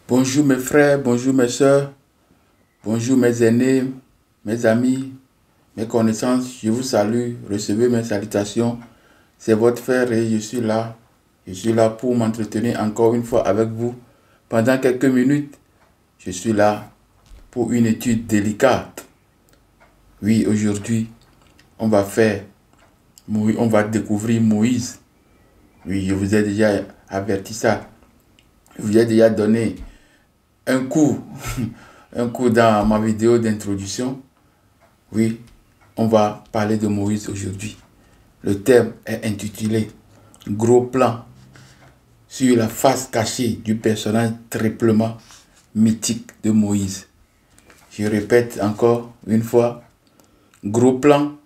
Bonjour mes frères, bonjour mes soeurs, bonjour mes aînés, mes amis, mes connaissances. Je vous salue, recevez mes salutations. C'est votre frère et je suis là. Je suis là pour m'entretenir encore une fois avec vous. Pendant quelques minutes, je suis là pour une étude délicate. Oui, aujourd'hui, on va découvrir Moïse. Oui, je vous ai déjà averti ça. Je vous ai déjà donné un coup dans ma vidéo d'introduction. Oui, on va parler de Moïse aujourd'hui. Le thème est intitulé « Gros plan sur la face cachée du personnage triplement mythique de Moïse ». Je répète encore une fois, gros plan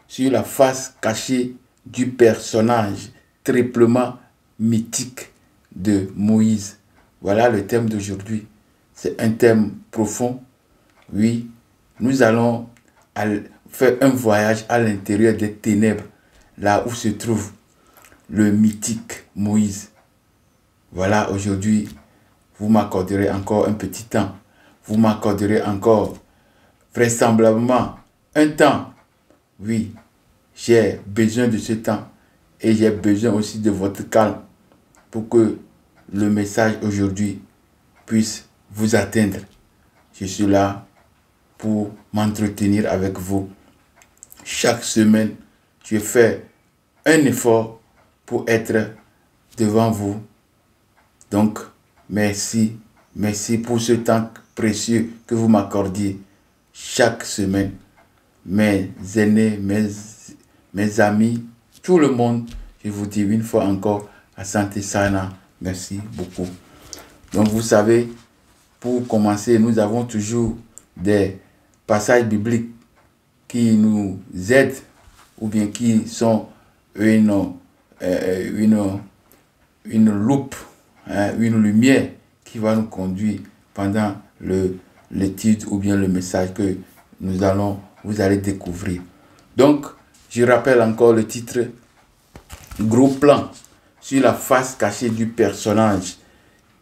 sur la face cachée du personnage triplement mythique de Moïse. Voilà le thème d'aujourd'hui. C'est un thème profond. Oui, nous allons faire un voyage à l'intérieur des ténèbres, là où se trouve le mythique Moïse. Voilà, aujourd'hui, vous m'accorderez encore un petit temps. Vous m'accorderez encore vraisemblablement un temps. Oui, j'ai besoin de ce temps et j'ai besoin aussi de votre calme pour que le message aujourd'hui puisse vous atteindre. Je suis là pour m'entretenir avec vous. Chaque semaine, je fais un effort pour être devant vous. Donc, merci pour ce temps précieux que vous m'accordiez chaque semaine. Mes aînés, mes amis, tout le monde, je vous dis une fois encore, Asante Sana, merci beaucoup. Donc, vous savez, pour commencer, nous avons toujours des passages bibliques qui nous aident ou bien qui sont une loupe, une lumière qui va nous conduire pendant l'étude ou bien le message que vous allez découvrir. Donc, je rappelle encore le titre « Gros plan sur la face cachée du personnage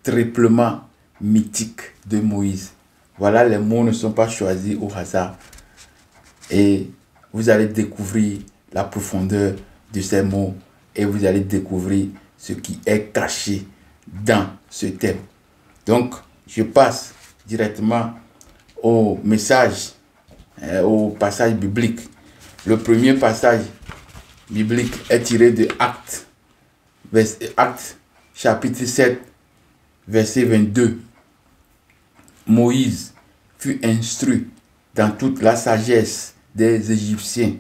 triplement mythique de Moïse ». Voilà, les mots ne sont pas choisis au hasard. Et vous allez découvrir la profondeur de ces mots et vous allez découvrir ce qui est caché dans ce thème. Donc, je passe directement au message, au passage biblique. Le premier passage biblique est tiré de Actes, chapitre 7, verset 22. Moïse fut instruit dans toute la sagesse des Égyptiens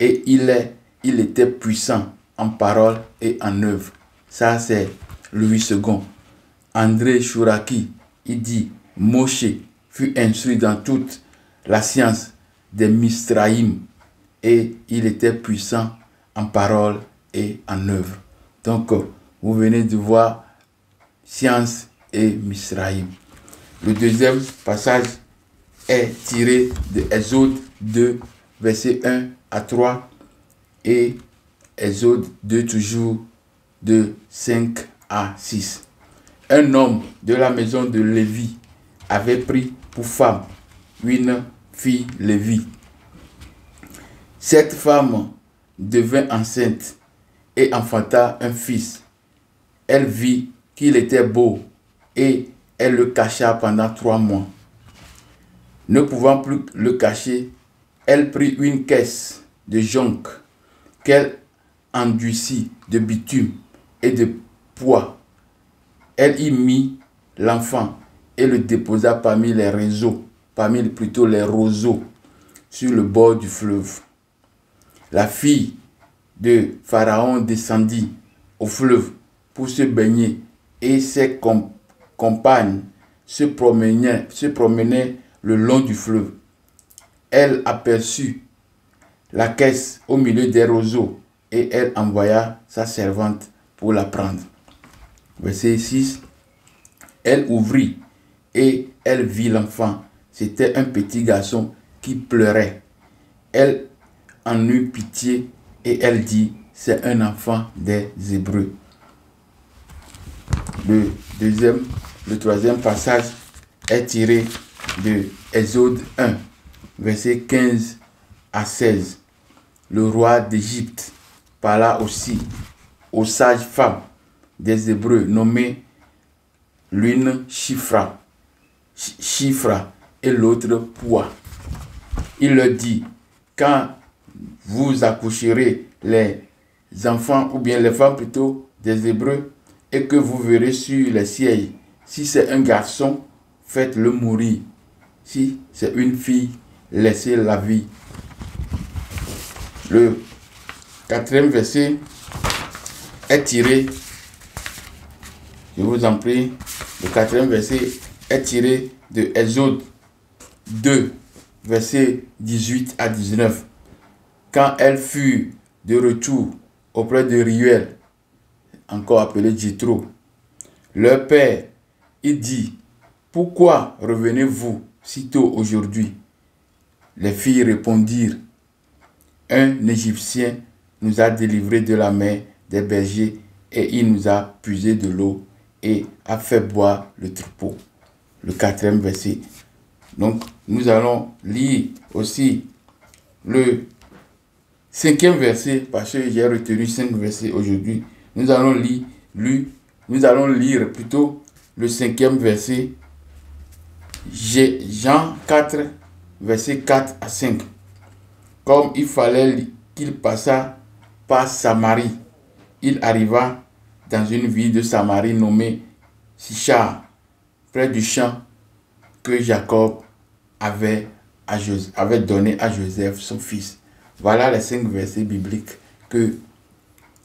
et il était puissant en parole et en œuvre. Ça, c'est Louis II. André Chouraki, il dit, Moshe fut instruit dans toute la science des Misraïm et il était puissant en parole et en œuvre. Donc, vous venez de voir science et Misraïm. Le deuxième passage est tiré de Exode 2, verset 1 à 3 et Exode 2 toujours de 5 à 6. Un homme de la maison de Lévi avait pris pour femme une fille Lévi. Cette femme devint enceinte et enfanta un fils. Elle vit qu'il était beau et elle le cacha pendant 3 mois. Ne pouvant plus le cacher, elle prit une caisse de jonc qu'elle endurcit de bitume et de poids. Elle y mit l'enfant et le déposa parmi les roseaux, sur le bord du fleuve. La fille de Pharaon descendit au fleuve pour se baigner et ses compagnes se promenaient le long du fleuve. Elle aperçut la caisse au milieu des roseaux et elle envoya sa servante pour la prendre. Verset 6. Elle ouvrit et elle vit l'enfant. C'était un petit garçon qui pleurait. Elle en eut pitié et elle dit, c'est un enfant des Hébreux. Le deuxième le troisième passage est tiré de Exode 1, versets 15 à 16. Le roi d'Égypte parla aussi aux sages femmes des Hébreux nommées l'une Shifra et l'autre Poua. Il leur dit, quand vous accoucherez les enfants, ou bien les femmes plutôt, des Hébreux, et que vous verrez sur les sièges, si c'est un garçon, faites-le mourir. Si c'est une fille, laissez la vie. Le quatrième verset est tiré, je vous en prie, le quatrième verset est tiré de Exode 2, versets 18 à 19. Quand elle fut de retour auprès de Reuel, encore appelé Jéthro, leur père, il dit, pourquoi revenez-vous si tôt aujourd'hui? Les filles répondirent, un Égyptien nous a délivrés de la main des bergers et il nous a puisé de l'eau et a fait boire le troupeau. Le quatrième verset. Donc, nous allons lire aussi le cinquième verset, parce que j'ai retenu 5 versets aujourd'hui. Nous allons lire plutôt le cinquième verset, Jean 4, verset 4 à 5. Comme il fallait qu'il passât par Samarie, il arriva dans une ville de Samarie nommée Sichar, près du champ que Jacob avait donné à Joseph, son fils. Voilà les 5 versets bibliques que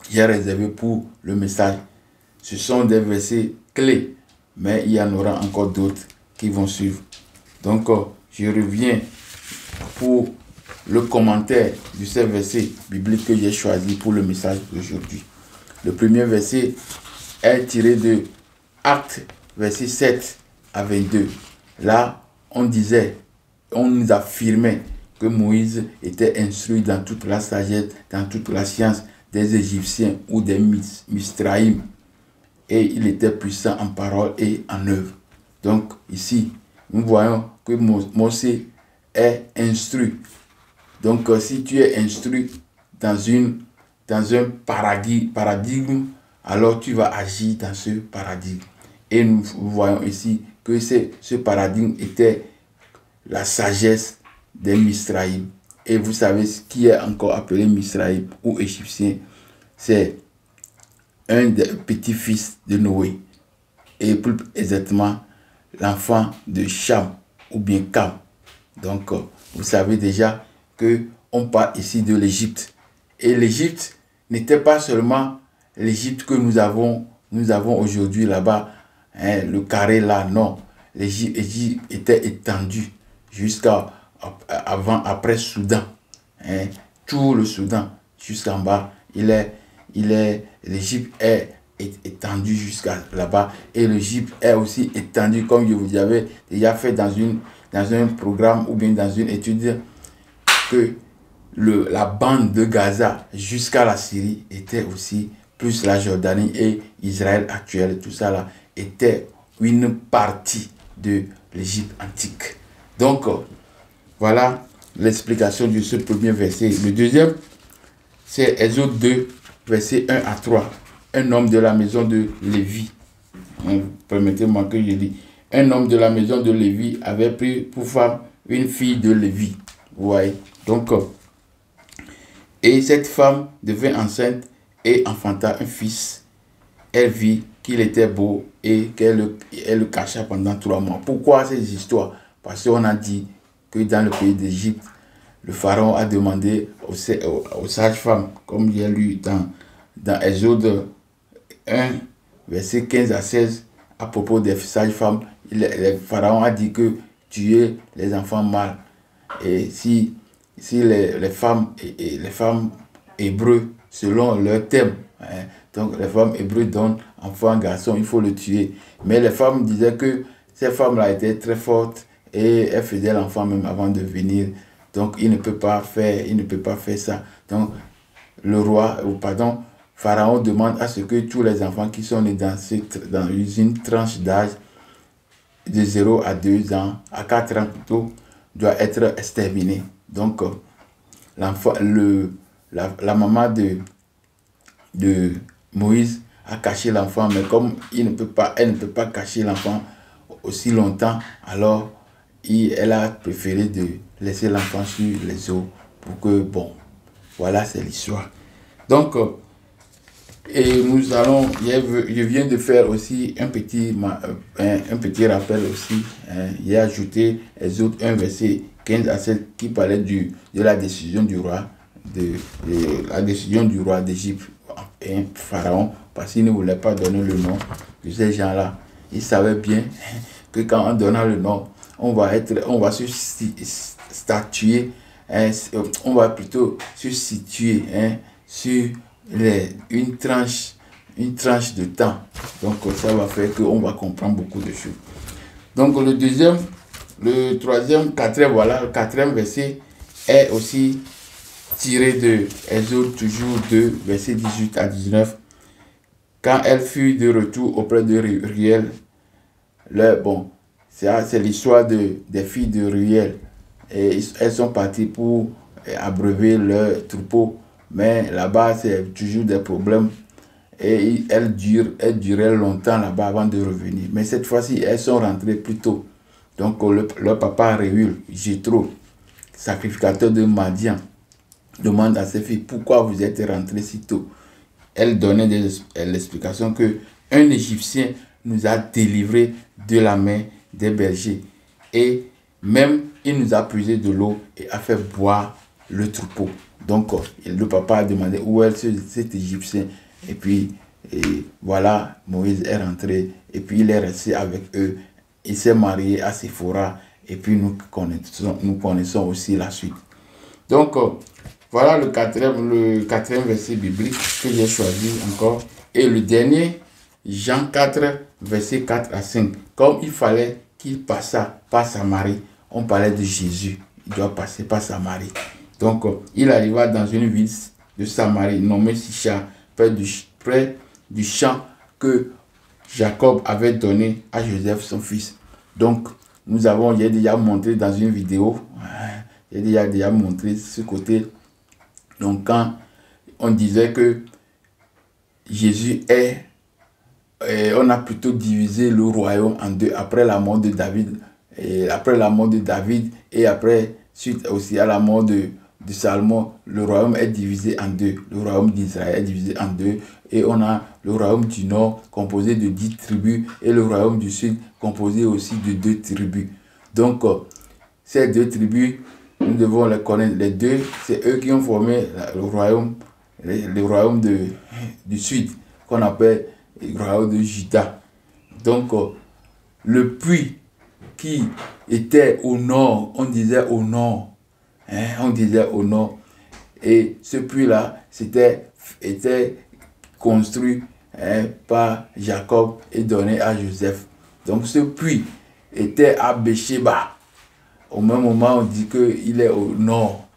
j'ai réservés pour le message. Ce sont des versets clés, mais il y en aura encore d'autres qui vont suivre. Donc, je reviens pour le commentaire de ces versets bibliques que j'ai choisi pour le message d'aujourd'hui. Le premier verset est tiré de Actes, verset 7 à 22. Là, on nous affirmait que Moïse était instruit dans toute la sagesse, dans toute la science des Égyptiens ou des Misraïm. Et il était puissant en parole et en œuvre. Donc ici, nous voyons que Mosè est instruit. Donc si tu es instruit dans un paradigme, alors tu vas agir dans ce paradigme. Et nous voyons ici que ce paradigme était la sagesse des Misraïm. Et vous savez ce qui est encore appelé Misraïm ou Égyptien, c'est un des petits-fils de Noé. Et plus exactement, l'enfant de Cham ou bien Cam. Donc, vous savez déjà qu'on parle ici de l'Égypte. Et l'Égypte n'était pas seulement l'Égypte que nous avons aujourd'hui là-bas, hein, le carré là, non. L'Égypte était étendue jusqu'à après Soudan. Hein, tout le Soudan jusqu'en bas, l'Égypte est étendue jusqu'à là-bas. Et l'Égypte est aussi étendue, comme je vous avais déjà fait dans un programme ou bien dans une étude, que la bande de Gaza jusqu'à la Syrie était aussi, plus la Jordanie et Israël actuel, tout ça là, était une partie de l'Égypte antique. Donc, voilà l'explication de ce premier verset. Le deuxième, c'est Exode 2, verset 1 à 3. Un homme de la maison de Lévi. Permettez-moi que je lis. Un homme de la maison de Lévi avait pris pour femme une fille de Lévi. Vous voyez. Donc, et cette femme devint enceinte et enfanta un fils. Elle vit qu'il était beau et qu'elle le cacha pendant 3 mois. Pourquoi ces histoires? Parce qu'on a dit que dans le pays d'Égypte, le pharaon a demandé aux sages-femmes, comme j'ai lu dans Exode 1, verset 15 à 16, à propos des sages-femmes, le pharaon a dit que tuer les enfants mâles. Et si les femmes hébreux, selon leur thème, hein, donc les femmes hébreux donnent enfant, garçon, il faut le tuer. Mais les femmes disaient que ces femmes-là étaient très fortes et elles faisaient l'enfant même avant de venir. Donc il ne peut pas faire ça. Donc Pharaon demande à ce que tous les enfants qui sont nés dans une tranche d'âge de 0 à 2 ans, à 4 ans plutôt, doit être exterminé. Donc, l'enfant, la maman de Moïse a caché l'enfant, mais comme elle ne peut pas cacher l'enfant aussi longtemps, alors elle a préféré de laisser l'enfant sur les eaux pour que, bon, voilà, c'est l'histoire. Donc, et nous allons, je viens de faire aussi un petit rappel aussi. J'ai ajouté Exode 1 verset 15 à 7 qui parlait de la décision du roi, de la décision du roi d'Égypte, Pharaon, parce qu'il ne voulait pas donner le nom de ces gens-là. Il savait bien que quand on donnant le nom, on va se statuer, on va plutôt se situer sur une tranche de temps. Donc ça va faire qu'on va comprendre beaucoup de choses. Donc le troisième, quatrième, voilà, le quatrième verset est aussi tiré de Exode toujours 2, verset 18 à 19. Quand elle fut de retour auprès de Ruel, c'est l'histoire des filles de Ruel. Et elles sont parties pour abreuver leur troupeau. Mais là-bas, c'est toujours des problèmes. Et elles duraient longtemps là-bas avant de revenir. Mais cette fois-ci, elles sont rentrées plus tôt. Donc, leur papa Réhul, Jéthro, sacrificateur de Madian, demande à ses filles, pourquoi vous êtes rentrées si tôt? Elle donnait l'explication que un Égyptien nous a délivrés de la main des bergers. Et même, il nous a puisé de l'eau et a fait boire le troupeau. Donc, le papa a demandé où est cet Égyptien. Et puis, voilà, Moïse est rentré. Et puis, il est resté avec eux. Il s'est marié à Séphora. Et puis, nous connaissons aussi la suite. Donc, voilà le quatrième verset biblique que j'ai choisi encore. Et le dernier, Jean 4, verset 4 à 5. Comme il fallait qu'il passât par Samarie, on parlait de Jésus. Il doit passer par Samarie. Donc, il arriva dans une ville de Samarie, nommée Sichar, près du champ que Jacob avait donné à Joseph, son fils. Donc, j'ai déjà montré dans une vidéo, j'ai déjà montré ce côté. Donc, quand on disait que Jésus on a plutôt divisé le royaume en deux après la mort de David, et après, suite aussi à la mort de Salomon, le royaume est divisé en deux. Le royaume d'Israël est divisé en deux. Et on a le royaume du nord composé de 10 tribus et le royaume du sud composé aussi de 2 tribus. Donc, ces 2 tribus, nous devons les connaître. Les deux, c'est eux qui ont formé le royaume du sud, qu'on appelle le royaume de Juda. Donc, le puits qui était au nord, on disait au nord. On disait au nord. Et ce puits-là, était construit par Jacob et donné à Joseph. Donc ce puits était à Bécheba. Au même moment, on dit qu'il est au nord.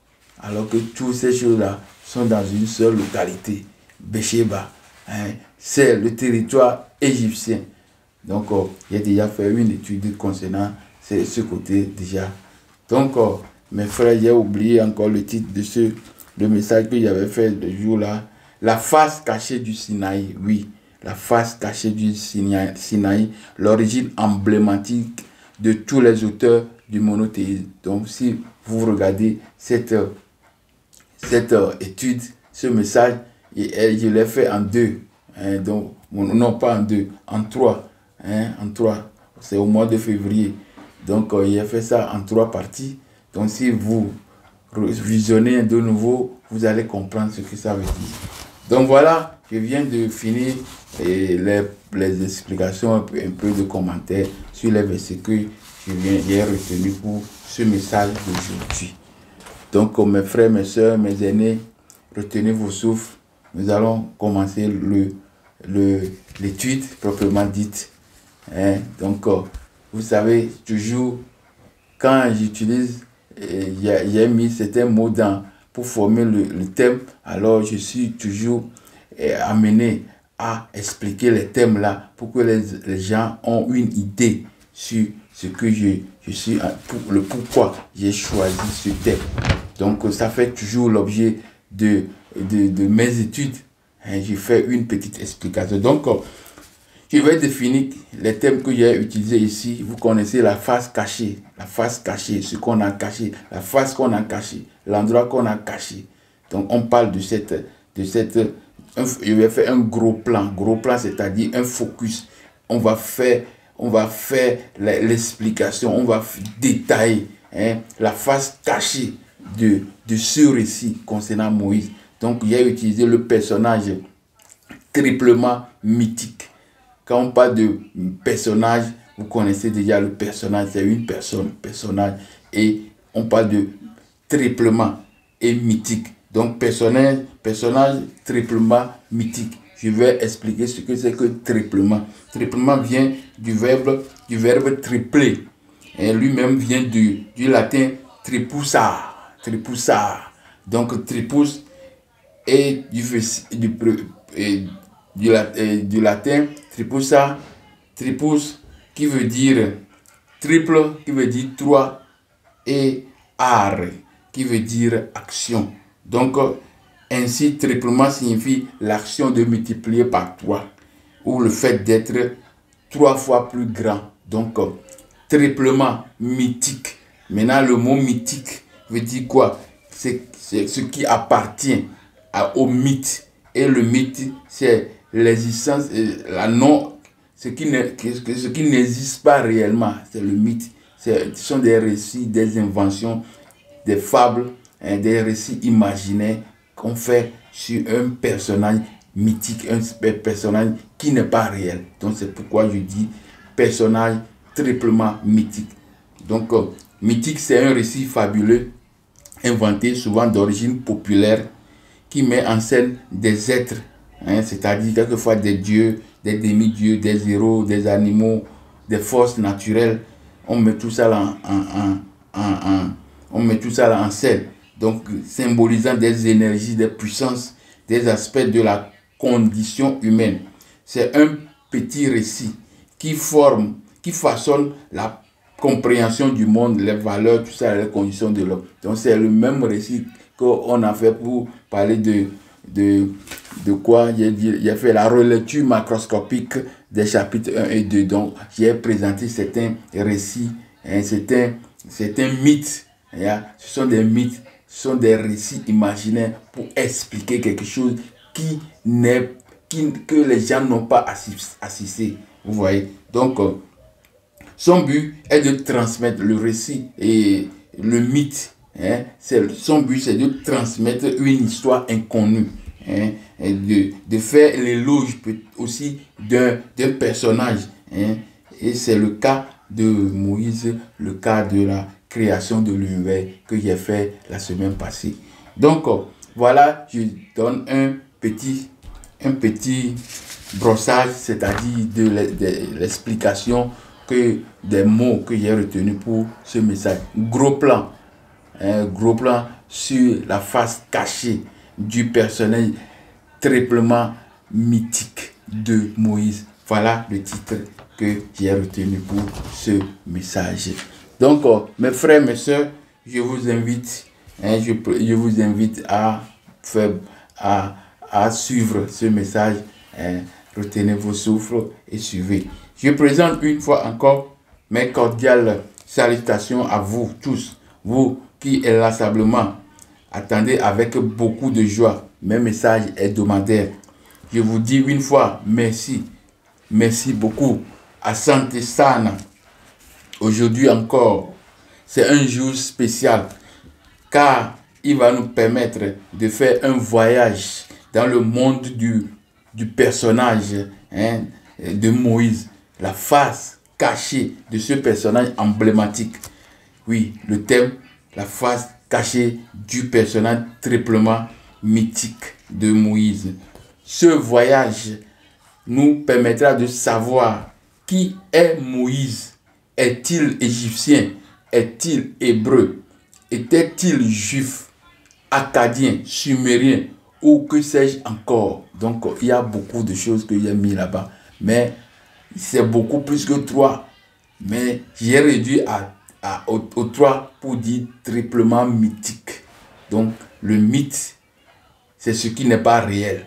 Alors que toutes ces choses-là sont dans une seule localité. Bécheba. C'est le territoire égyptien. Donc, j'ai déjà fait une étude concernant ce côté déjà. Donc, mes frères, j'ai oublié encore le titre de le message que j'avais fait le jour-là. La face cachée du Sinaï. Oui, la face cachée du Sinaï. L'origine emblématique de tous les auteurs du monothéisme. Donc, si vous regardez cette étude, ce message, je l'ai fait en 2. Donc, non, pas en 2, en 3. En 3. C'est au mois de février. Donc, j'ai fait ça en 3 parties. Donc, si vous visionnez de nouveau, vous allez comprendre ce que ça veut dire. Donc, voilà, je viens de finir les explications, un peu de commentaires sur les versets que j'ai retenus pour ce message d'aujourd'hui. Donc, mes frères, mes soeurs, mes aînés, retenez vos souffles. Nous allons commencer l'étude proprement dite. Donc, vous savez, toujours, quand j'utilise, j'ai mis certains mots pour former le thème, alors je suis toujours amené à expliquer les thèmes là pour que les gens ont une idée sur ce que je suis, pour le pourquoi j'ai choisi ce thème. Donc, ça fait toujours l'objet de mes études. J'ai fait une petite explication. Donc, je vais définir les thèmes que j'ai utilisés ici. Vous connaissez la face cachée. La face cachée, ce qu'on a caché. La face qu'on a cachée. L'endroit qu'on a caché. Donc, on parle de cette je vais faire un gros plan. Gros plan, c'est-à-dire un focus. On va faire l'explication. On va détailler la face cachée de ce récit concernant Moïse. Donc, j'ai utilisé le personnage triplement mythique. Quand on parle de personnage, vous connaissez déjà le personnage, c'est une personne, personnage. Et on parle de triplement et mythique. Donc, personnage triplement mythique. Je vais expliquer ce que c'est que triplement. Triplement vient du verbe tripler. Et lui-même vient du latin tripusar. Tripusar. Donc, tripus est du latin tripusa, tripus qui veut dire triple, qui veut dire 3, et are qui veut dire action. Donc, ainsi, triplement signifie l'action de multiplier par 3 ou le fait d'être 3 fois plus grand. Donc, triplement mythique. Maintenant, le mot mythique veut dire quoi? C'est ce qui appartient au mythe. Et le mythe, c'est l'existence, ce qui n'existe pas réellement. C'est le mythe. Ce sont des récits, des inventions, des fables, des récits imaginaires qu'on fait sur un personnage mythique, un personnage qui n'est pas réel. Donc c'est pourquoi je dis personnage triplement mythique. Donc mythique, c'est un récit fabuleux, inventé souvent d'origine populaire, qui met en scène des êtres, c'est-à-dire quelquefois des dieux, des demi-dieux, des héros, des animaux, des forces naturelles. On met tout ça là en scène. Donc, symbolisant des énergies, des puissances, des aspects de la condition humaine. C'est un petit récit qui façonne la compréhension du monde, les valeurs, tout ça, les conditions de l'homme. Donc, c'est le même récit qu'on a fait pour parler de quoi j'ai fait la relecture macroscopique des chapitres 1 et 2. Donc, j'ai présenté certains récits, certains mythes. Ce sont des mythes, ce sont des récits imaginaires pour expliquer quelque chose que les gens n'ont pas assisté. Vous voyez? Donc, son but est de transmettre le récit et le mythe. Son but, c'est de transmettre une histoire inconnue. Et de faire l'éloge aussi d'un personnage. Et c'est le cas de Moïse, le cas de la création de l'univers que j'ai fait la semaine passée. Donc, voilà, je donne un petit brossage, c'est-à-dire de l'explication des mots que j'ai retenus pour ce message. Gros plan sur la face cachée du personnage triplement mythique de Moïse. Voilà le titre que j'ai retenu pour ce message. Donc, mes frères, mes soeurs, je vous invite à suivre ce message. Retenez vos souffles et suivez. Je présente une fois encore mes cordiales salutations à vous tous, vous qui inlassablement attendez avec beaucoup de joie mes messages hebdomadaires. Je vous dis une fois merci. Merci beaucoup. Asante sana. Aujourd'hui encore, c'est un jour spécial car il va nous permettre de faire un voyage dans le monde du personnage de Moïse. La face cachée de ce personnage emblématique. Oui, le thème, la face cachée du personnage triplement mythique de Moïse. Ce voyage nous permettra de savoir qui est Moïse. Est-il égyptien? Est-il hébreu? Était-il juif, acadien, sumérien ou que sais-je encore? Donc, il y a beaucoup de choses que j'ai mis là-bas. Mais c'est beaucoup plus que 3. Mais j'ai réduit aux 3 pour dire triplement mythique. Donc, le mythe, c'est ce qui n'est pas réel.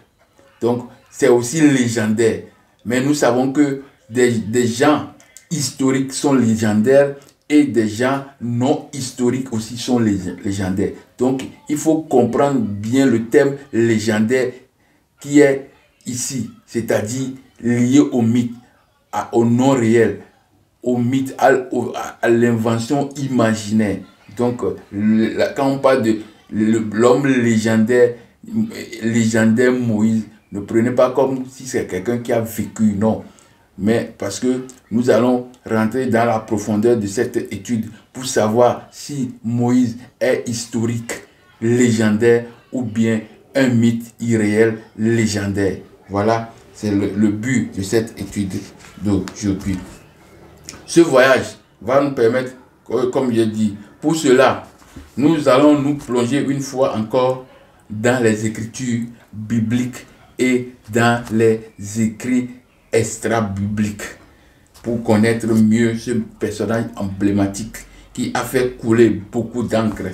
Donc, c'est aussi légendaire. Mais nous savons que des gens historiques sont légendaires et des gens non historiques aussi sont légendaires. Donc, il faut comprendre bien le thème légendaire qui est ici, c'est-à-dire lié au mythe, au non réel, au mythe, à l'invention imaginaire. Donc, quand on parle de l'homme légendaire Moïse, ne prenez pas comme si c'est quelqu'un qui a vécu, non. Mais parce que nous allons rentrer dans la profondeur de cette étude pour savoir si Moïse est historique, légendaire ou bien un mythe irréel, légendaire. Voilà, c'est le but de cette étude d'aujourd'hui. Ce voyage va nous permettre, comme j'ai dit, pour cela, nous allons nous plonger une fois encore dans les écritures bibliques et dans les écrits extra-bibliques pour connaître mieux ce personnage emblématique qui a fait couler beaucoup d'encre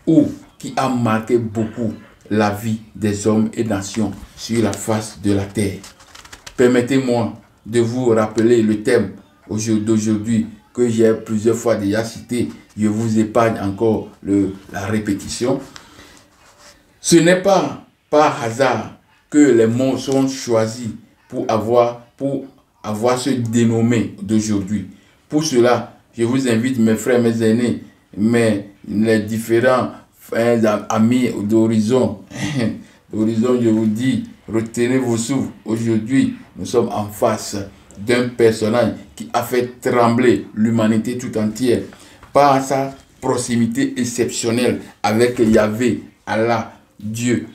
ou qui a marqué beaucoup la vie des hommes et nations sur la face de la terre. Permettez-moi de vous rappeler le thème d'aujourd'hui que j'ai plusieurs fois déjà cité. Je vous épargne encore la répétition. Ce n'est pas par hasard que les mots sont choisis pour avoir ce dénommé d'aujourd'hui. Pour cela, je vous invite, mes frères, mes aînés, les différents amis d'Horizon. D'Horizon, je vous dis, retenez vos souffles. Aujourd'hui, nous sommes en face d'un personnage qui a fait trembler l'humanité tout entière par sa proximité exceptionnelle avec Yahvé, Allah, Dieu,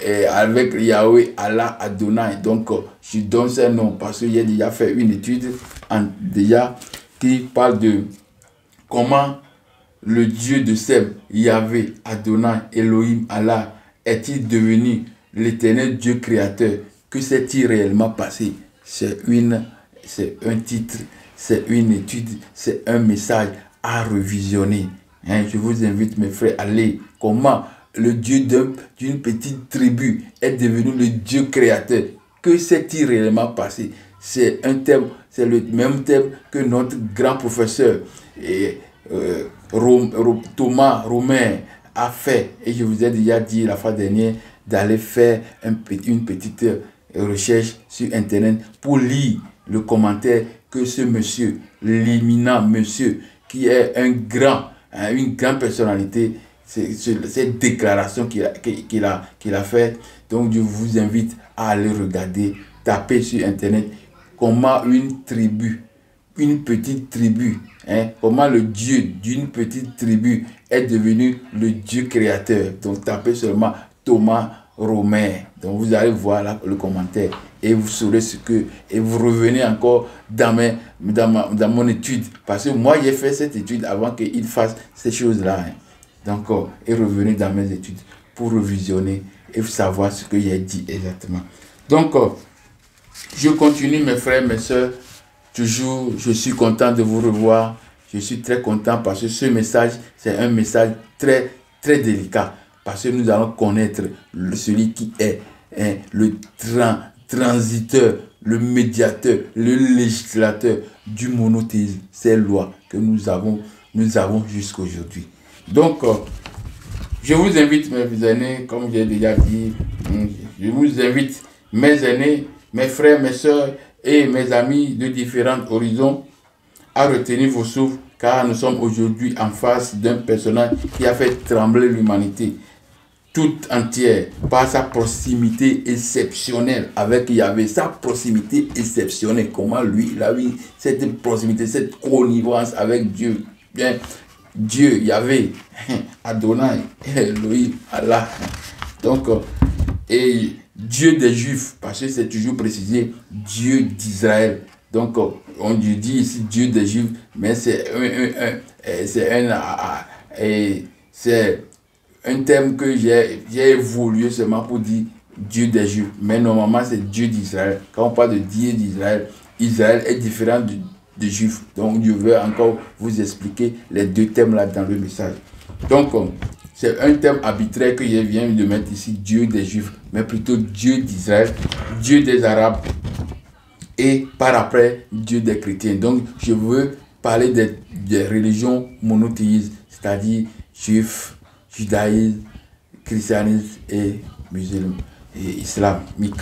et avec Yahweh, Allah, Adonai. Donc, je donne ce nom parce que j'ai déjà fait une étude qui parle de comment le Dieu de Sem, Yahvé, Adonai, Elohim, Allah, est-il devenu l'éternel Dieu créateur? Que s'est-il réellement passé? C'est un titre, c'est une étude, c'est un message à revisionner. Je vous invite, mes frères, à lire comment le Dieu d'une petite tribu est devenu le Dieu créateur. Que s'est-il réellement passé? C'est un thème, c'est le même thème que notre grand professeur Thomas Romain a fait. Et je vous ai déjà dit la fois dernière d'aller faire une petite recherche sur Internet pour lire le commentaire que ce monsieur, l'éminent monsieur, qui est une grande personnalité, cette déclaration qu'il a faite. Donc je vous invite à aller regarder, taper sur Internet comment une tribu, une petite tribu, comment le Dieu d'une petite tribu est devenu le Dieu créateur. Donc tapez seulement Thomas Romain. Donc vous allez voir là le commentaire et vous saurez et vous revenez encore dans mon étude. Parce que moi j'ai fait cette étude avant qu'il fasse ces choses-là. Donc, et revenez dans mes études pour revisionner et savoir ce que j'ai dit exactement. Donc, je continue, mes frères, mes soeurs. Toujours, je suis content de vous revoir. Je suis très content parce que ce message, c'est un message très, très délicat. Parce que nous allons connaître celui qui est le transiteur, le médiateur, le législateur du monothéisme. Ces lois que nous avons jusqu'à aujourd'hui. Donc, je vous invite, mes aînés, comme j'ai déjà dit, je vous invite, mes aînés, mes frères, mes soeurs et mes amis de différents horizons, à retenir vos souffles, car nous sommes aujourd'hui en face d'un personnage qui a fait trembler l'humanité toute entière par sa proximité exceptionnelle avec Yahvé, sa proximité exceptionnelle. Comment lui, il a eu cette proximité, cette connivence avec Dieu. Bien, Dieu, Yahvé, Adonai, Elohim, Allah. Donc, et Dieu des Juifs, parce que c'est toujours précisé, Dieu d'Israël. Donc, on dit ici Dieu des Juifs, mais c'est un terme que j'ai évolué seulement pour dire Dieu des Juifs. Mais normalement, c'est Dieu d'Israël. Quand on parle de Dieu d'Israël, Israël est différent des Juifs. Donc je vais encore vous expliquer les deux thèmes là dans le message. Donc c'est un thème arbitraire que je viens de mettre ici, Dieu des Juifs, mais plutôt Dieu d'Israël, Dieu des Arabes et par après Dieu des chrétiens. Donc je veux parler des religions monothéistes, c'est-à-dire juifs, judaïsme, christianisme et musulman et islamique.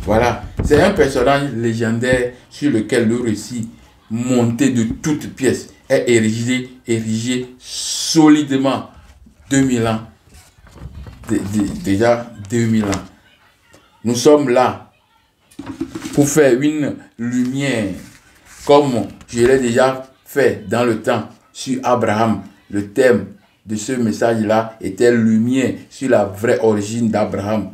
Voilà, c'est un personnage légendaire sur lequel le récit monté de toutes pièces est érigé solidement 2000 ans. Déjà 2000 ans. Nous sommes là pour faire une lumière, comme je l'ai déjà fait dans le temps sur Abraham. Le thème de ce message-là était lumière sur la vraie origine d'Abraham.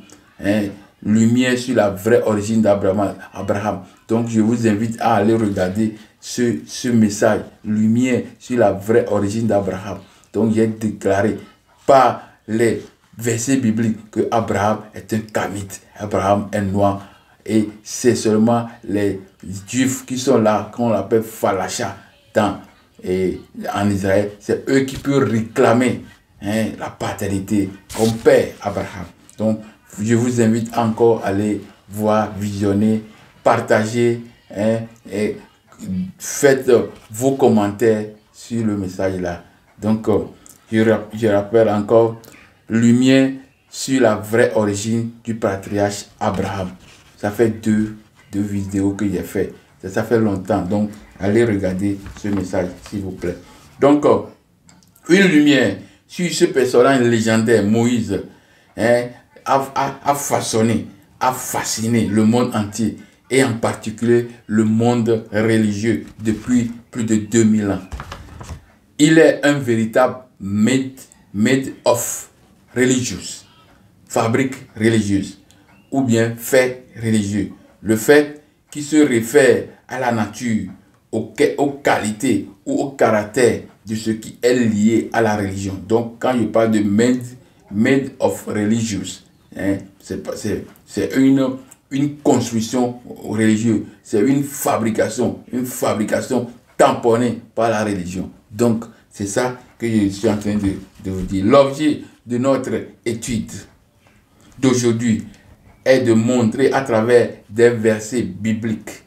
Lumière sur la vraie origine d'Abraham. Donc je vous invite à aller regarder ce message, lumière sur la vraie origine d'Abraham. Donc j'ai déclaré par les versets bibliques que Abraham est un Kamite, Abraham est noir. Et c'est seulement les Juifs qui sont là, qu'on appelle Falacha en Israël. C'est eux qui peuvent réclamer la paternité comme père Abraham. Donc, je vous invite encore à aller voir, visionner, partager, et faites vos commentaires sur le message là. Donc, je rappelle encore, lumière sur la vraie origine du patriarche Abraham. Ça fait deux vidéos que j'ai fait. Ça fait longtemps. Donc, allez regarder ce message, s'il vous plaît. Donc, une lumière sur ce personnage légendaire, Moïse, a façonné, a fasciné le monde entier, et en particulier le monde religieux depuis plus de 2000 ans. Il est un véritable made of religious, fabrique religieuse, ou bien fait religieux. Le fait qui se réfère à la nature, aux qualités ou au caractère de ce qui est lié à la religion. Donc, quand je parle de made of religious, c'est une construction religieuse, c'est une fabrication tamponnée par la religion. Donc, c'est ça que je suis en train de vous dire. L'objet de notre étude d'aujourd'hui est de montrer à travers des versets bibliques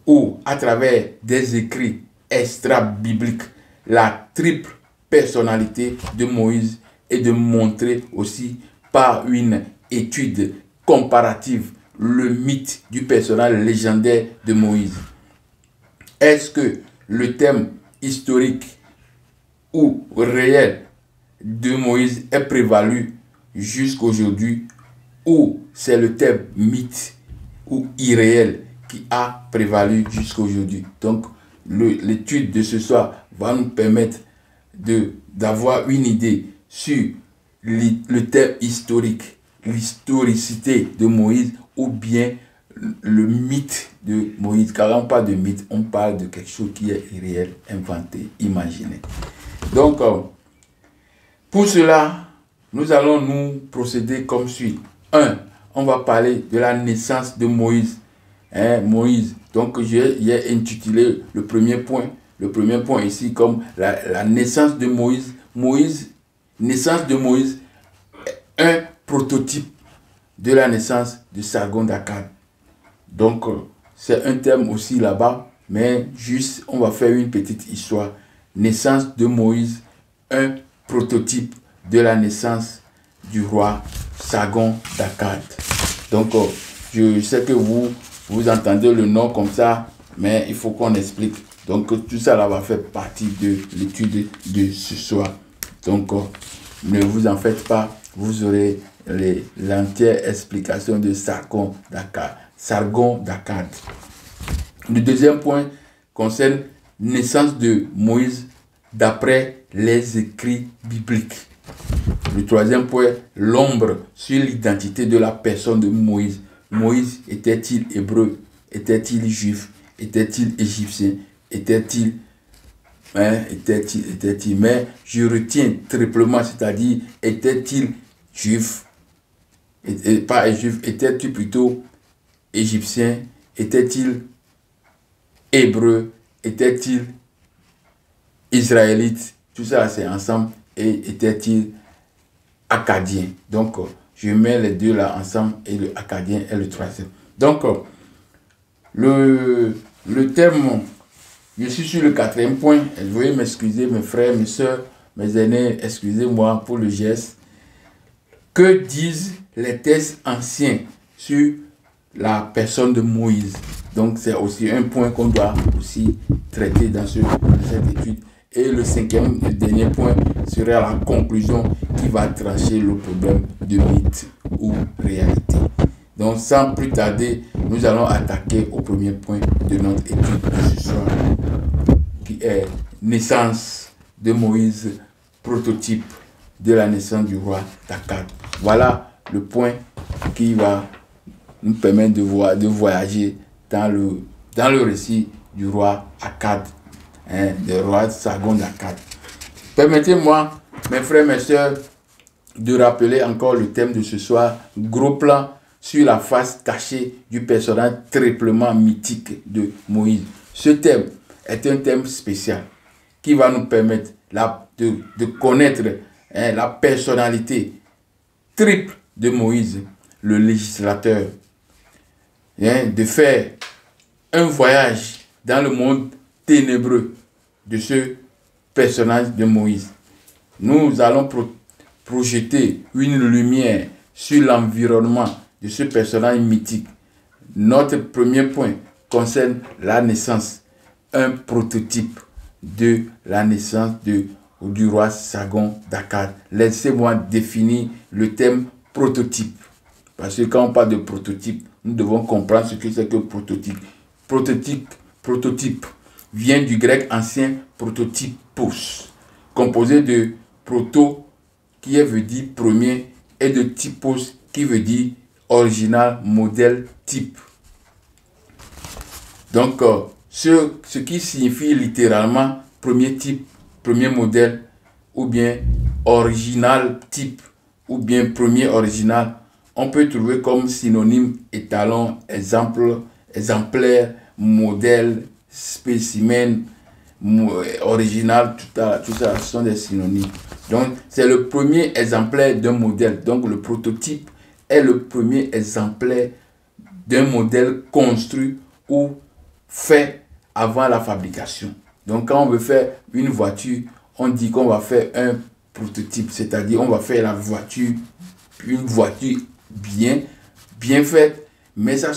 ou à travers des écrits extra-bibliques la triple personnalité de Moïse et de montrer aussi par une étude comparative le mythe du personnage légendaire de Moïse. Est-ce que le thème historique ou réel de Moïse est prévalu jusqu'aujourd'hui, ou c'est le thème mythe ou irréel qui a prévalu jusqu'aujourd'hui? Donc, l'étude de ce soir va nous permettre d'avoir une idée sur le thème historique, l'historicité de Moïse, ou bien le mythe de Moïse. Car on parle de mythe, on parle de quelque chose qui est irréel, inventé, imaginé. Donc, pour cela, nous allons nous procéder comme suit. 1. On va parler de la naissance de Moïse. Moïse. Donc, j'ai intitulé le premier point ici comme la naissance de Moïse. Naissance de Moïse, un prototype de la naissance de Sargon d'Akkad. Donc, c'est un thème aussi là-bas, mais juste, on va faire une petite histoire. Naissance de Moïse, un prototype de la naissance du roi Sargon d'Akkad. Donc, je sais que vous entendez le nom comme ça, mais il faut qu'on explique. Donc, tout ça là va faire partie de l'étude de ce soir. Donc, ne vous en faites pas, vous aurez l'entière explication de Sargon d'Akkad. Le deuxième point concerne naissance de Moïse d'après les écrits bibliques. Le troisième point, l'ombre sur l'identité de la personne de Moïse. Moïse était-il hébreu? Était-il juif? Était-il égyptien? Était-il mais je retiens triplement, c'est-à-dire était-il juif? Pas juif, était-il plutôt égyptien? Était-il hébreu? était-il israélite? Tout ça, c'est ensemble. Et était-il acadien? Donc, je mets les deux là ensemble et le acadien est le troisième. Donc, le thème, je suis sur le quatrième point. Veuillez m'excuser, mes frères, mes soeurs, mes aînés, excusez-moi pour le geste. Que disent les textes anciens sur la personne de Moïse? Donc, c'est aussi un point qu'on doit aussi traiter dans cette étude. Et le cinquième et dernier point sera la conclusion qui va trancher le problème de mythe ou réalité. Donc, sans plus tarder, nous allons attaquer au premier point de notre étude de ce soir, qui est naissance de Moïse, prototype de la naissance du roi d'Akkad. Voilà le point qui va nous permettre de voyager dans le récit du roi Akkad, le roi Sargon d'Akkad. Permettez-moi, mes frères, mes soeurs, de rappeler encore le thème de ce soir, gros plan sur la face cachée du personnage triplement mythique de Moïse. Ce thème est un thème spécial qui va nous permettre de connaître la personnalité triple de Moïse, le législateur, de faire un voyage dans le monde ténébreux de ce personnage de Moïse. Nous allons projeter une lumière sur l'environnement de ce personnage mythique. Notre premier point concerne la naissance, un prototype de la naissance du roi Sargon d'Akkad. Laissez-moi définir le thème prototype. Parce que quand on parle de prototype, nous devons comprendre ce que c'est que prototype. Prototype vient du grec ancien prototypos, composé de proto, qui veut dire premier, et de typos, qui veut dire original, modèle, type. Donc, ce qui signifie littéralement premier type, premier modèle, ou bien original type, ou bien premier original, on peut trouver comme synonyme étalon, exemple, exemplaire, modèle, spécimen, original, tout ça sont des synonymes. Donc, c'est le premier exemplaire d'un modèle. Donc, le prototype est le premier exemplaire d'un modèle construit ou fait avant la fabrication. Donc, quand on veut faire une voiture, on dit qu'on va faire un prototype, c'est-à-dire on va faire la voiture, une voiture bien faite, mais ça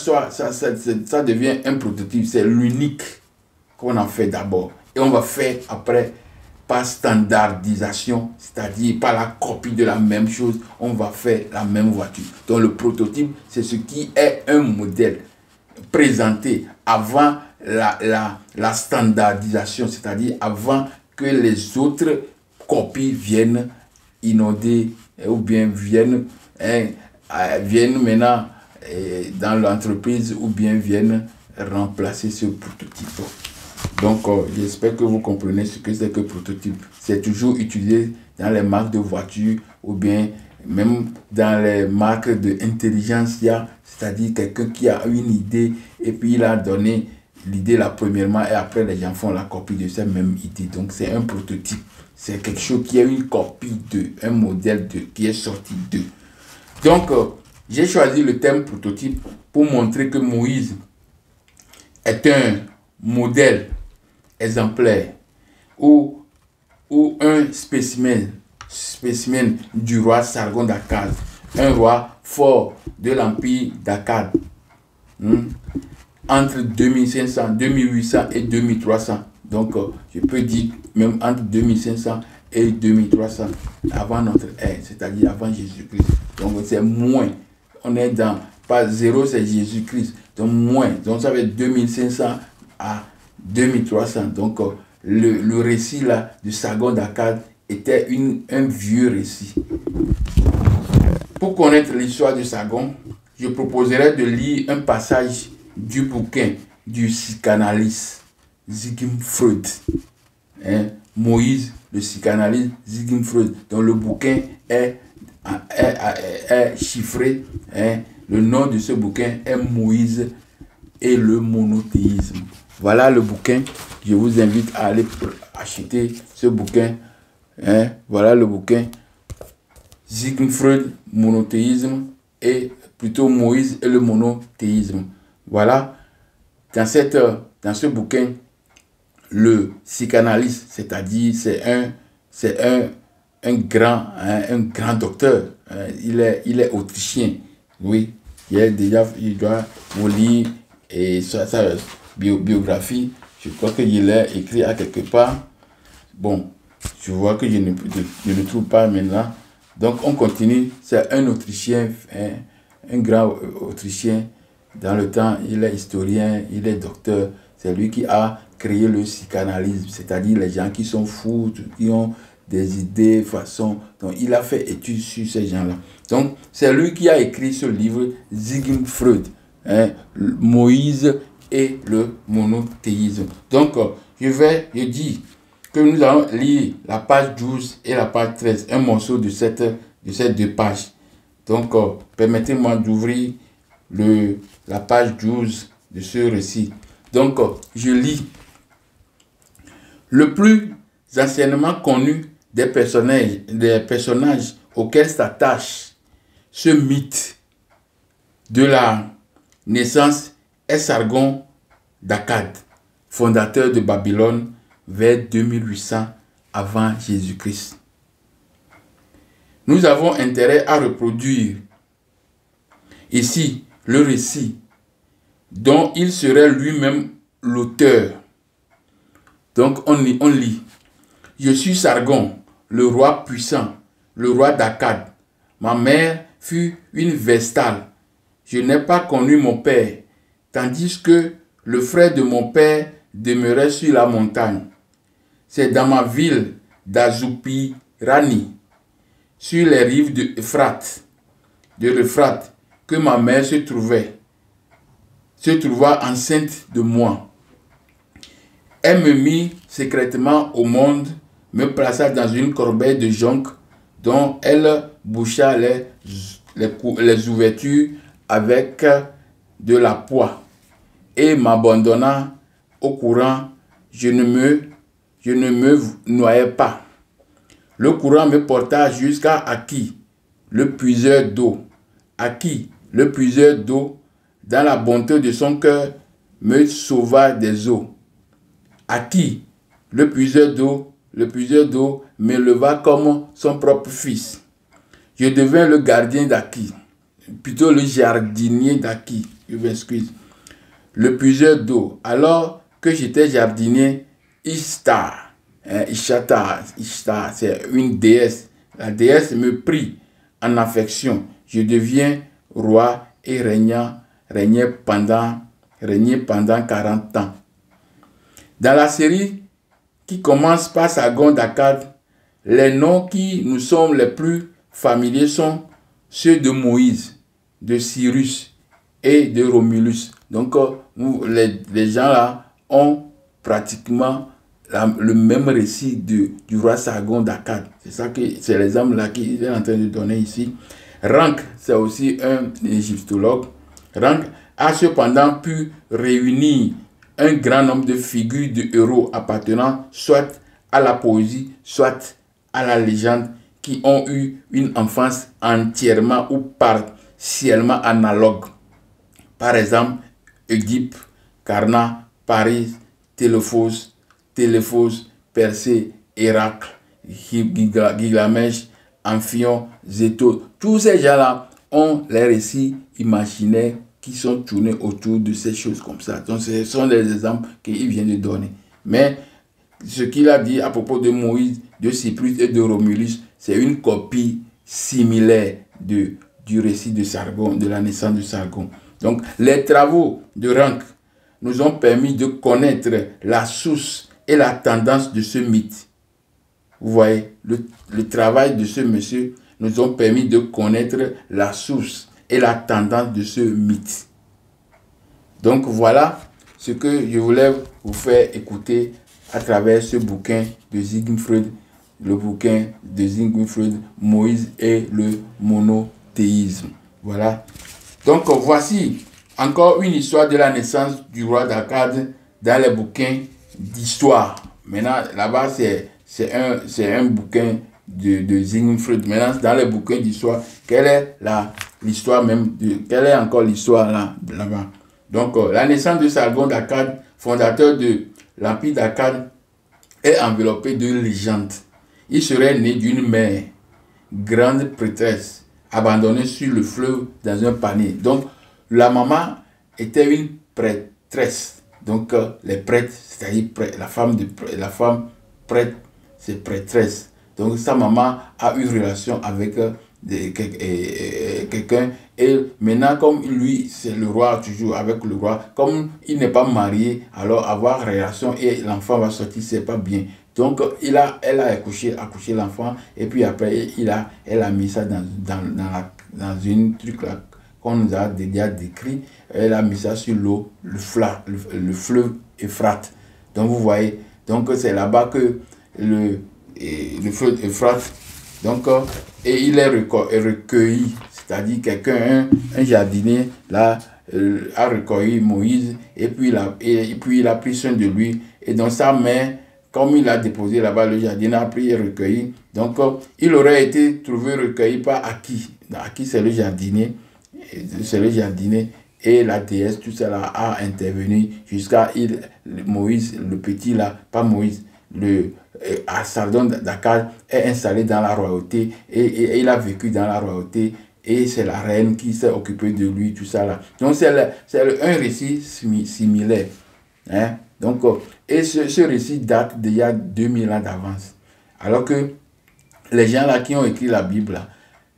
devient un prototype, c'est l'unique qu'on a fait d'abord. Et on va faire après par standardisation, c'est-à-dire par la copie de la même chose, on va faire la même voiture. Donc le prototype, c'est ce qui est un modèle présenté avant la standardisation, c'est-à-dire avant que les autres copies viennent inonder ou bien viennent maintenant dans l'entreprise ou bien viennent remplacer ce prototype. Donc, j'espère que vous comprenez ce que c'est que prototype. C'est toujours utilisé dans les marques de voitures ou bien même dans les marques d'intelligence, c'est-à-dire quelqu'un qui a une idée et puis il a donné l'idée là premièrement et après les gens font la copie de cette même idée. Donc, c'est un prototype. C'est quelque chose qui est une copie un modèle qui est sorti d'eux. Donc, j'ai choisi le thème prototype pour montrer que Moïse est un modèle exemplaire ou un spécimen du roi Sargon d'Akkad, un roi fort de l'empire d'Akkad, entre 2500, 2800 et 2300. Donc, je peux dire même entre 2500 et 2300 avant notre ère, c'est-à-dire avant Jésus-Christ. Donc, c'est moins. On est dans, pas zéro, c'est Jésus-Christ. Donc, moins. Donc, ça va être 2500 à 2300. Donc, le récit là de Sargon d'Akkad était un vieux récit. Pour connaître l'histoire de Sargon, je proposerai de lire un passage du bouquin du psychanalyste Sigmund Freud. Moïse, le psychanalyste Sigmund Freud. Donc le bouquin est chiffré. Le nom de ce bouquin est Moïse, et le monothéisme. Voilà le bouquin. Je vous invite à aller acheter ce bouquin. Hein? Voilà le bouquin. Sigmund Freud, monothéisme, et plutôt Moïse et le monothéisme. Voilà. Dans ce bouquin, le psychanalyste, c'est-à-dire c'est un grand docteur. Il est autrichien. Oui. Il doit vous lire et sa biographie. Je crois qu'il est écrit à quelque part. Bon, je vois que je ne trouve pas maintenant. Donc on continue. C'est un Autrichien, un grand Autrichien. Dans le temps, il est historien, il est docteur. C'est lui qui a créé le psychanalyse, c'est-à-dire les gens qui sont fous, qui ont des idées, façons. Donc il a fait études sur ces gens-là. Donc c'est lui qui a écrit ce livre, Sigmund Freud, hein, Moïse et le monothéisme. Donc je dis que nous allons lire la page 12 et la page 13, un morceau de ces deux pages. Donc permettez-moi d'ouvrir la page 12 de ce récit. Donc, je lis. Le plus anciennement connu des personnages auxquels s'attache ce mythe de la naissance est Sargon d'Akkad, fondateur de Babylone vers 2800 avant Jésus-Christ. Nous avons intérêt à reproduire ici le récit dont il serait lui-même l'auteur. Donc on lit. Je suis Sargon, le roi puissant, le roi d'Akkad. Ma mère fut une Vestale. Je n'ai pas connu mon père, tandis que le frère de mon père demeurait sur la montagne. C'est dans ma ville d'Azupirani, sur les rives de l'Euphrate, que ma mère se trouva enceinte de moi. Elle me mit secrètement au monde, me plaça dans une corbeille de jonc dont elle boucha les ouvertures avec de la poix et m'abandonna au courant. Je ne me noyais pas. Le courant me porta jusqu'à Aki, le puiseur d'eau. Aki, le puiseur d'eau, dans la bonté de son cœur, me sauva des eaux. Aki, le puiseur d'eau, m'éleva comme son propre fils. Je devins le gardien d'Aki, plutôt le jardinier d'Aki, je m'excuse. Le puiseur d'eau. Alors que j'étais jardinier, Ishtar, c'est une déesse. La déesse me prit en affection. Je deviens roi et régnais pendant 40 ans. Dans la série qui commence par Sargon d'Akkad, les noms qui nous sont les plus familiers sont ceux de Moïse, de Cyrus et de Romulus. Donc les gens là ont pratiquement le même récit du roi Sargon d'Akkad. C'est l'exemple là qu'il est en train de donner ici. Rank, c'est aussi un égyptologue. Rank a cependant pu réunir un grand nombre de figures de héros appartenant soit à la poésie, soit à la légende, qui ont eu une enfance entièrement ou partiellement analogue. Par exemple, Égypte, Karna, Paris, Téléphos, Persée, Héracle, Gilgamesh, Amphion, Zéto. Tous ces gens-là ont les récits imaginaires qui sont tournés autour de ces choses comme ça. Donc ce sont les exemples qu'il vient de donner. Mais ce qu'il a dit à propos de Moïse, de Cyprus et de Romulus, c'est une copie similaire du récit de Sargon, de la naissance de Sargon. Donc les travaux de Rank nous ont permis de connaître la source et la tendance de ce mythe. Vous voyez, le travail de ce monsieur nous ont permis de connaître la source et la tendance de ce mythe. Donc voilà ce que je voulais vous faire écouter à travers ce bouquin de Sigmund Freud, le bouquin de Sigmund Freud, Moïse et le monothéisme. Voilà. Donc voici encore une histoire de la naissance du roi d'Akkad dans les bouquins d'histoire. Maintenant, là-bas, c'est un bouquin de Sigmund Freud. Maintenant, dans les bouquins d'histoire, quelle est l'histoire même, quelle est encore l'histoire là-bas? Donc, la naissance de Sargon d'Akkad, fondateur de l'Empire d'Akkad, est enveloppée de légendes. Il serait né d'une mère, grande prêtresse, abandonnée sur le fleuve dans un panier. Donc, la maman était une prêtresse. Donc, les prêtres, c'est-à-dire la femme prêtre, c'est prêtresse. Donc, sa maman a eu relation avec quelqu'un. Et maintenant, comme lui, c'est le roi, toujours avec le roi, comme il n'est pas marié, alors avoir relation et l'enfant va sortir, c'est pas bien. Donc, elle a accouché l'enfant, et puis après, elle a mis ça dans une truc là qu'on nous a déjà décrit. Elle a mis ça sur l'eau, le fleuve Euphrate. Donc, vous voyez, donc c'est là-bas que le fleuve Euphrate, donc, et il est recueilli, c'est-à-dire quelqu'un, un jardinier, là, a recueilli Moïse, et puis il a pris soin de lui, et dans sa main, comme il a déposé là-bas, le jardinier a pris et recueilli. Donc, il aurait été trouvé recueilli par Aki. Aki, c'est le jardinier. Et la déesse, tout ça là, a intervenu jusqu'à Moïse, le petit là, pas Moïse, Sargon d'Akkad est installé dans la royauté et il a vécu dans la royauté. Et c'est la reine qui s'est occupée de lui, tout ça là. Donc, c'est un récit similaire. Hein? Donc, et ce récit date d'il y a 2000 ans d'avance. Alors que les gens là qui ont écrit la Bible, là,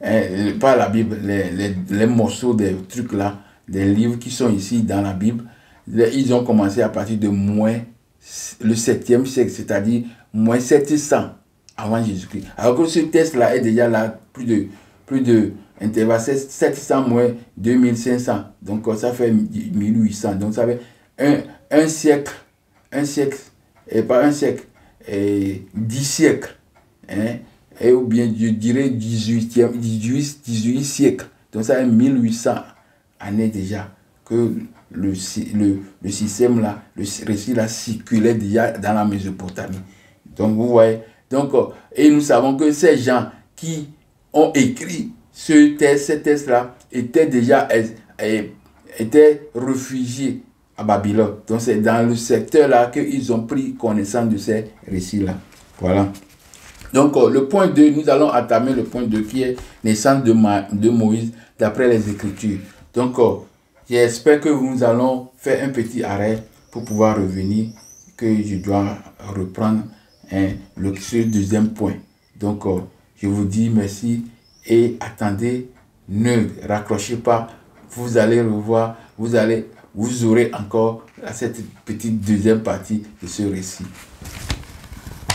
hein, pas la Bible, les morceaux des trucs là, des livres qui sont ici dans la Bible, ils ont commencé à partir de le 7e siècle, c'est-à-dire moins 700 avant Jésus-Christ. Alors que ce texte là est déjà là, plus de intervalle 700 moins 2500. Donc ça fait 1800. Donc ça fait un siècle, et pas un siècle, et 10 siècles, hein, et ou bien je dirais 18 siècles. Donc ça fait 1800 années déjà que le système là, le récit là circulait déjà dans la Mésopotamie. Donc vous voyez, donc, et nous savons que ces gens qui ont écrit ce texte là étaient déjà réfugiés à Babylone. Donc c'est dans le secteur là qu'ils ont pris connaissance de ces récits-là. Voilà. Donc le point 2, nous allons entamer le point 2 qui est naissance de Moïse d'après les Écritures. Donc j'espère que nous allons faire un petit arrêt pour pouvoir revenir, que je dois reprendre ce deuxième point. Donc je vous dis merci et attendez, ne raccrochez pas, vous allez revoir, vous aurez encore cette petite deuxième partie de ce récit.